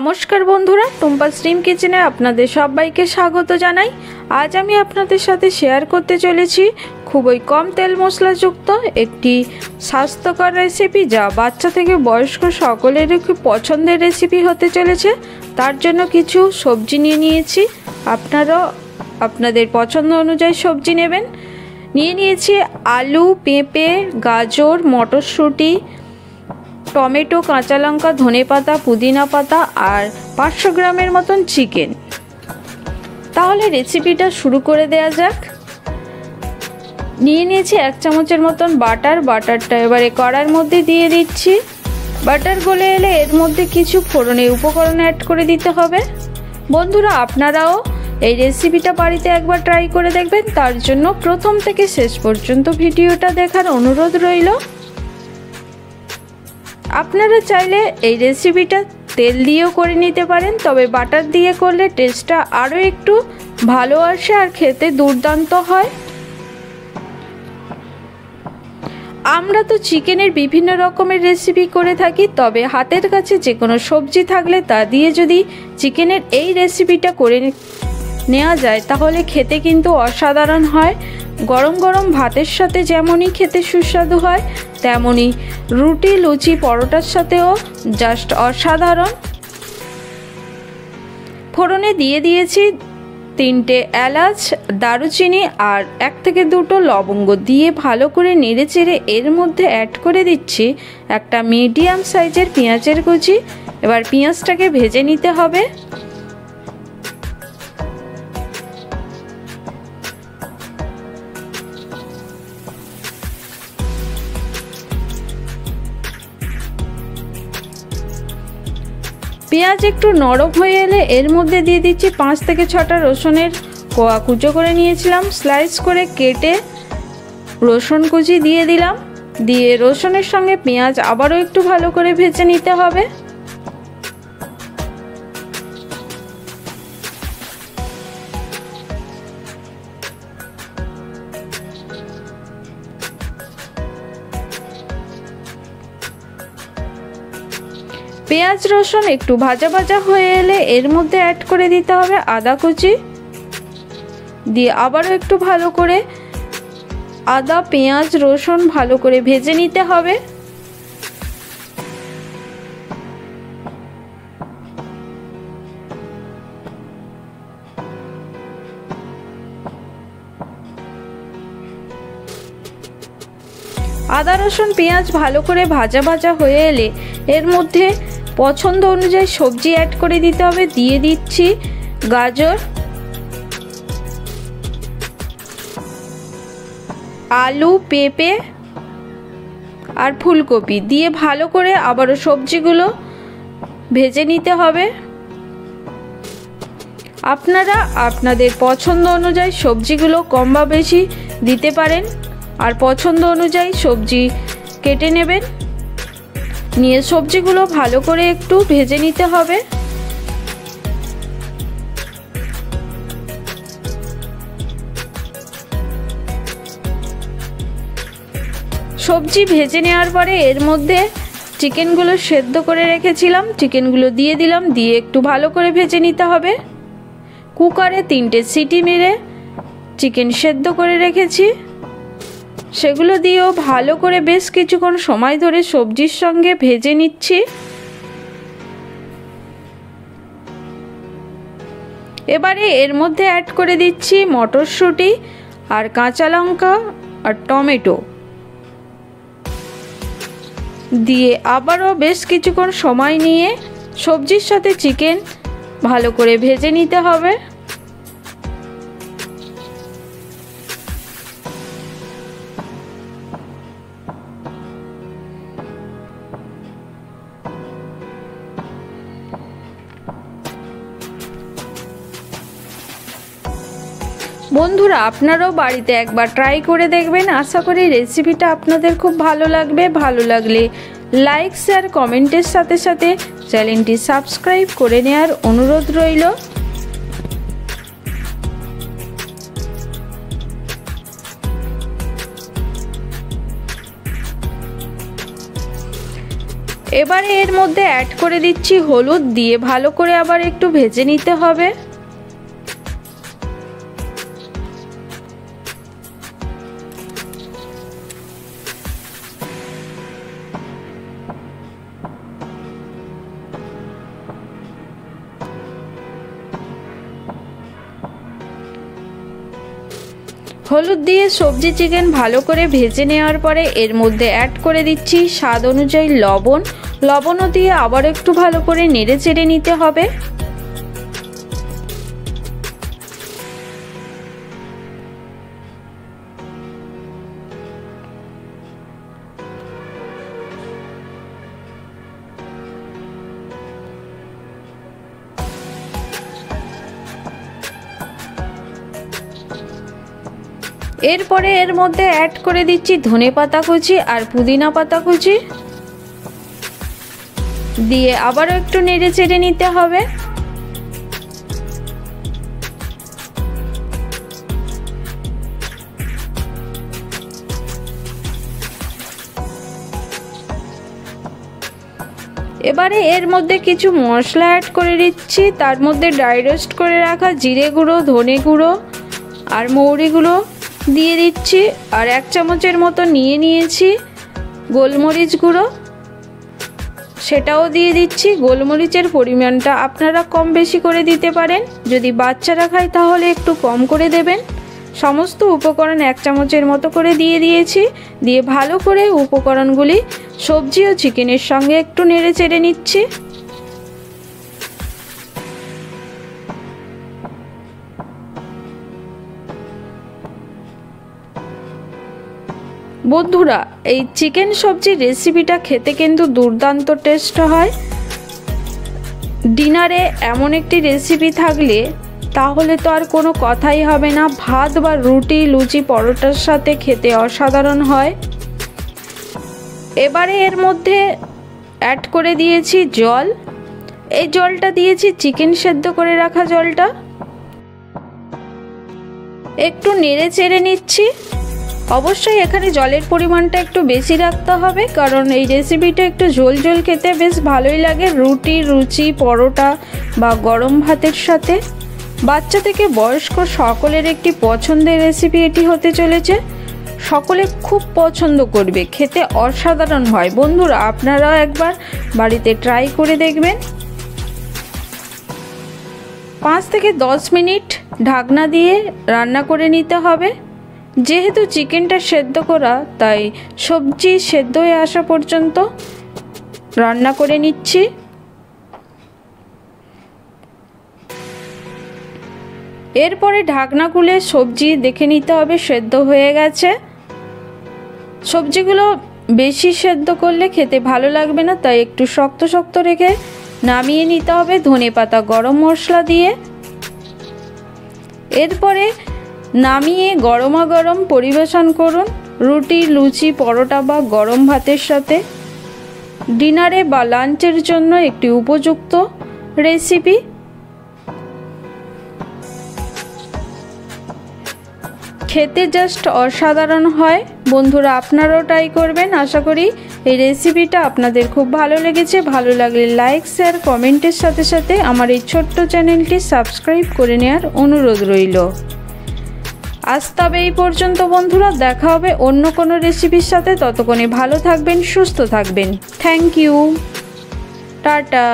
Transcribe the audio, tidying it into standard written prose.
নমস্কার বন্ধুরা, টুম্পা স্ট্রিম কিচেনে আপনাদের সবাইকে স্বাগত জানাই। আজ আমি আপনাদের সাথে শেয়ার করতে চলেছি খুবই কম তেল মশলাযুক্ত একটি স্বাস্থ্যকর রেসিপি, যা বাচ্চা থেকে বয়স্ক সকলেরই খুব পছন্দের রেসিপি হতে চলেছে। তার জন্য কিছু সবজি নিয়ে নিয়েছি, আপনারাও আপনাদের পছন্দ অনুযায়ী সবজি নেবেন। নিয়েছি আলু, পেঁপে, গাজর, মটরশুঁটি, টমেটো, কাঁচা লঙ্কা, ধনেপাতা, পুদিনা পাতা আর 500 গ্রামের মতন চিকেন। তাহলে রেসিপিটা শুরু করে দেওয়া যাক। নিয়েছি 1 চামচের মতন বাটারটা এবারে কড়ার মধ্যে দিয়ে দিচ্ছি। বাটার গলে এলে এর মধ্যে কিছু ফোড়নের উপকরণ অ্যাড করে দিতে হবে। বন্ধুরা, আপনারাও এই রেসিপিটা বাড়িতে একবার ট্রাই করে দেখবেন। তার জন্য প্রথম থেকে শেষ পর্যন্ত ভিডিওটা দেখার অনুরোধ রইল। আপনারা চাইলে এই রেসিপিটা তেল দিয়েও করে নিতে পারেন, তবে বাটার দিয়ে করলে টেস্টটা আরও একটু ভালো আসে আর খেতে দুর্দান্ত হয়। আমরা তো চিকেনের বিভিন্ন রকমের রেসিপি করে থাকি, তবে হাতের কাছে যে কোনো সবজি থাকলে তা দিয়ে যদি চিকেনের এই রেসিপিটা করে নেওয়া যায় তাহলে খেতে কিন্তু অসাধারণ হয়। গরম গরম ভাতের সাথে যেমনই খেতে সুস্বাদু হয়, তেমনই রুটি, লুচি, পরোটার সাথেও জাস্ট অসাধারণ। ফোড়নে দিয়ে দিয়েছি 3টে এলাচ, দারুচিনি আর 1 থেকে 2টো লবঙ্গ দিয়ে ভালো করে নেড়েচেড়ে এর মধ্যে অ্যাড করে দিচ্ছি একটা মিডিয়াম সাইজের পেঁয়াজের কুচি। এবার পেঁয়াজটাকে ভেজে নিতে হবে। পেঁয়াজ একটু নরম হয়ে এলে এর মধ্যে দিয়ে দিচ্ছি 5 থেকে 6টা রসুনের কোয়া কুচো করে নিয়েছিলাম, স্লাইস করে কেটে রসুন কুচি দিয়ে দিলাম। দিয়ে রসুনের সঙ্গে পেঁয়াজ আবারও একটু ভালো করে ভেজে নিতে হবে। পেঁয়াজ রসুন একটু ভাজা ভাজা হয়ে এলে এর মধ্যে অ্যাড করে দিতে হবে আদা কুচি। দিয়ে আবারও একটু ভালো করে আদা, পেঁয়াজ, রসুন ভালো করে ভেজে নিতে হবে। আদা, রসুন, পেঁয়াজ ভালো করে ভাজা ভাজা হয়ে এলে এর মধ্যে পছন্দ অনুযায়ী সবজি অ্যাড করে দিতে হবে। দিয়ে দিচ্ছি গাজর, আলু, পেঁপে আর ফুলকপি দিয়ে ভালো করে আবারও সবজিগুলো ভেজে নিতে হবে। আপনারা আপনাদের পছন্দ অনুযায়ী সবজিগুলো কম বা বেশি দিতে পারেন, আর পছন্দ অনুযায়ী সবজি কেটে নেবেন। নিয়ে সবজিগুলো ভালো করে একটু ভেজে নিতে হবে। সবজি ভেজে নেওয়ার পরে এর মধ্যে চিকেনগুলো সেদ্ধ করে রেখেছিলাম, চিকেনগুলো দিয়ে দিলাম। দিয়ে একটু ভালো করে ভেজে নিতে হবে। কুকারে 3টে সিটি মেরে চিকেন সেদ্ধ করে রেখেছি, সেগুলো দিয়েও ভালো করে বেশ কিছুক্ষণ সময় ধরে সবজির সঙ্গে ভেজে নিচ্ছি। এবারে এর মধ্যে অ্যাড করে দিচ্ছি মটরশুঁটি আর কাঁচা লঙ্কা আর টমেটো। দিয়ে আবারও বেশ কিছুক্ষণ সময় নিয়ে সবজির সাথে চিকেন ভালো করে ভেজে নিতে হবে। বন্ধুরা, আপনারাও বাড়িতে একবার ট্রাই করে দেখবেন। আশা করি রেসিপিটা আপনাদের খুব ভালো লাগবে। ভালো লাগলে লাইক, শেয়ার, কমেন্টের সাথে সাথে চ্যানেলটি সাবস্ক্রাইব করে নেওয়ার অনুরোধ রইল। এবারে এর মধ্যে অ্যাড করে দিচ্ছি হলুদ, দিয়ে ভালো করে আবার একটু ভেজে নিতে হবে। হলুদ দিয়ে সবজি চিকেন ভালো করে ভেজে নেওয়ার পরে এর মধ্যে অ্যাড করে দিচ্ছি স্বাদ অনুযায়ী লবণ। লবণও দিয়ে আবার একটু ভালো করে নেড়ে চেড়ে নিতে হবে। এরপরে এর মধ্যে অ্যাড করে দিচ্ছি ধনেপাতা কুচি আর পুদিনা পাতা কুচি, দিয়ে আবারও একটু নেড়ে চেড়ে নিতে হবে। এবারে এর মধ্যে কিছু মশলা অ্যাড করে দিচ্ছি। তার মধ্যে ড্রাই রোস্ট করে রাখা জিরে গুঁড়ো, ধনে গুঁড়ো আর মৌরি গুঁড়ো দিয়ে দিচ্ছি। আর 1 চামচের মতো নিয়েছি গোলমরিচ গুঁড়ো, সেটাও দিয়ে দিচ্ছি। গোলমরিচের পরিমাণটা আপনারা কম বেশি করে দিতে পারেন, যদি বাচ্চারা খায় তাহলে একটু কম করে দেবেন। সমস্ত উপকরণ 1 চামচের মতো করে দিয়ে দিয়েছি। দিয়ে ভালো করে উপকরণগুলি সবজি ও চিকেনের সঙ্গে একটু নেড়ে চেড়ে নিচ্ছি। বন্ধুরা, এই চিকেন সবজির রেসিপিটা খেতে কিন্তু দুর্দান্ত টেস্ট হয়। ডিনারে এমন একটি রেসিপি থাকলে তাহলে তো আর কোনো কথাই হবে না। ভাত বা রুটি, লুচি, পরোটার সাথে খেতে অসাধারণ হয়। এবারে এর মধ্যে অ্যাড করে দিয়েছি জল। এই জলটা দিয়েছি চিকেন সেদ্ধ করে রাখা জলটা। একটু নেড়ে চেড়ে নিচ্ছি। অবশ্যই এখানে জলের পরিমাণটা একটু বেশি রাখতে হবে, কারণ এই রেসিপিটা একটু ঝোল ঝোল খেতে বেশ ভালোই লাগে রুটি, লুচি, পরোটা বা গরম ভাতের সাথে। বাচ্চা থেকে বয়স্ক সকলের একটি পছন্দের রেসিপি এটি হতে চলেছে। সকলে খুব পছন্দ করবে, খেতে অসাধারণ হয়। বন্ধুরা, আপনারাও একবার বাড়িতে ট্রাই করে দেখবেন। 5 থেকে 10 মিনিট ঢাকনা দিয়ে রান্না করে নিতে হবে। যেহেতু চিকেনটা সেদ্ধ করা, তাই সবজি সেদ্ধ হয়ে আসা পর্যন্ত রান্না করে নিচ্ছি। এরপরে ঢাকনা খুলে সবজি দেখে নিতে হবে সেদ্ধ হয়ে গেছে। সবজিগুলো বেশি সেদ্ধ করলে খেতে ভালো লাগবে না, তাই একটু শক্ত শক্ত রেখে নামিয়ে নিতে হবে ধনেপাতা, গরম মশলা দিয়ে। এরপরে নামিয়ে গরমাগরম পরিবেশন করুন রুটি, লুচি, পরোটা বা গরম ভাতের সাথে। ডিনারে বা লাঞ্চের জন্য একটি উপযুক্ত রেসিপি। খেতে জাস্ট অসাধারণ হয়। বন্ধুরা, আপনারাও ট্রাই করবেন। আশা করি এই রেসিপিটা আপনাদের খুব ভালো লেগেছে। ভালো লাগলে লাইক, শেয়ার, কমেন্টের সাথে সাথে আমার এই ছোট্ট চ্যানেলটি সাবস্ক্রাইব করে নেওয়ার অনুরোধ রইল। আজ তবে এই পর্যন্ত বন্ধুরা, দেখা হবে অন্য কোনো রেসিপির সাথে। ততক্ষণে ভালো থাকবেন, সুস্থ থাকবেন। Thank you, tata.